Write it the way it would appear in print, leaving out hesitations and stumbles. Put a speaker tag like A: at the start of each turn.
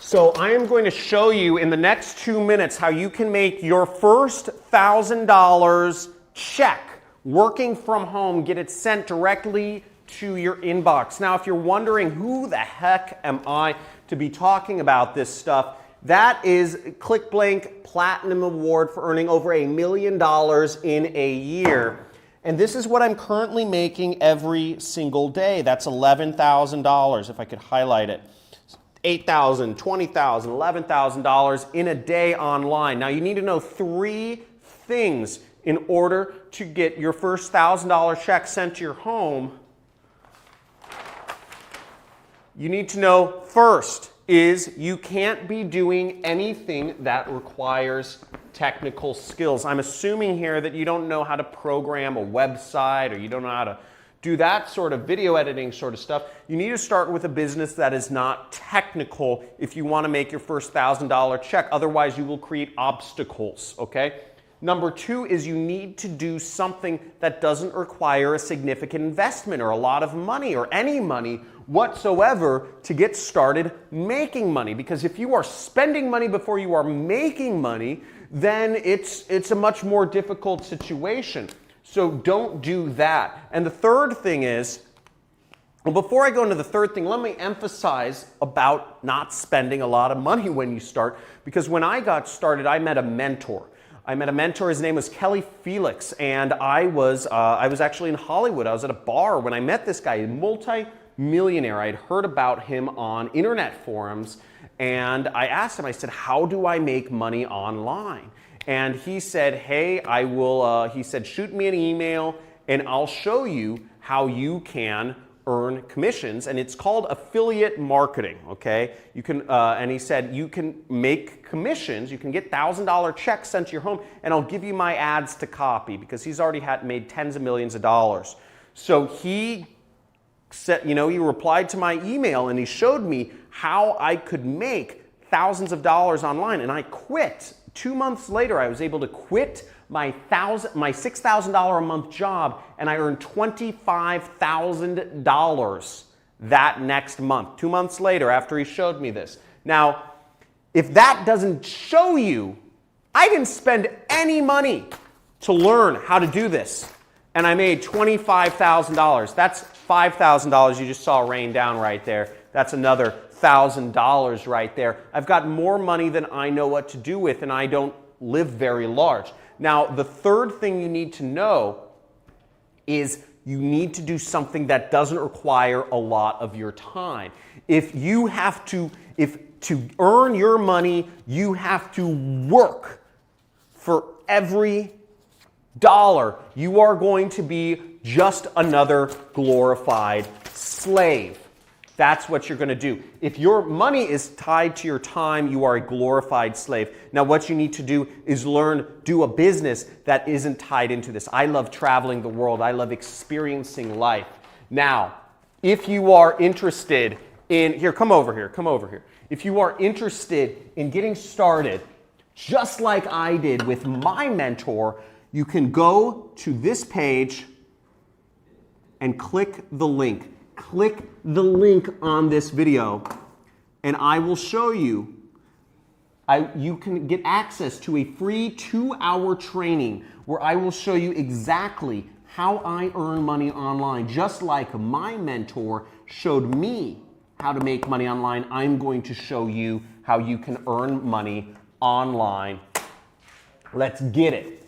A: So I am going to show you in the next 2 minutes how you can make your first $1,000 check working from home, get it sent directly to your inbox. Now, if you're wondering who the heck am I to be talking about this stuff, that is ClickBlank Platinum Award for earning over $1 million in a year. And this is what I'm currently making every single day. That's $11,000 if I could highlight it. $8,000, $20,000, $11,000 in a day online. Now you need to know 3 things in order to get your first $1,000 check sent to your home. You need to know first is you can't be doing anything that requires technical skills. I'm assuming here that you don't know how to program a website or you don't know how to do that sort of video editing sort of stuff. You need to start with a business that is not technical if you want to make your first $1,000 check. Otherwise, you will create obstacles, okay? Number 2 is you need to do something that doesn't require a significant investment or a lot of money or any money whatsoever to get started making money. Because if you are spending money before you are making money, then it's a much more difficult situation. So don't do that. And the third thing is, well, before I go into the third thing, let me emphasize about not spending a lot of money when you start. Because when I got started, I met a mentor. His name was Kelly Felix, and I was actually in Hollywood. I was at a bar when I met this guy, a multi-millionaire. I had heard about him on internet forums, and I asked him, I said, how do I make money online? And he said, hey, he said, shoot me an email, and I'll show you how you can earn commissions, and it's called affiliate marketing, okay? You can, and he said, you can make commissions, you can get $1,000 checks sent to your home, and I'll give you my ads to copy, because he's already made tens of millions of dollars. So he said, he replied to my email, and he showed me how I could make thousands of dollars online, and I quit. 2 months later, I was able to quit my $6,000 a month job, and I earned $25,000 that next month. 2 months later, after he showed me this. Now, if that doesn't show you, I didn't spend any money to learn how to do this, and I made $25,000. That's $5,000 you just saw rain down right there. That's another $1,000 right there. I've got more money than I know what to do with, and I don't live very large. Now, the third thing you need to know is you need to do something that doesn't require a lot of your time. If to earn your money, you have to work for every dollar. You are going to be just another glorified slave. That's what you're going to do. If your money is tied to your time, you are a glorified slave. Now, what you need to do is do a business that isn't tied into this. I love traveling the world. I love experiencing life. Now, if you are interested in, come over here. If you are interested in getting started, just like I did with my mentor, you can go to this page and click the link. Click the link on this video, and I will show you. You can get access to a free 2-hour training where I will show you exactly how I earn money online. Just like my mentor showed me how to make money online, I'm going to show you how you can earn money online. Let's get it.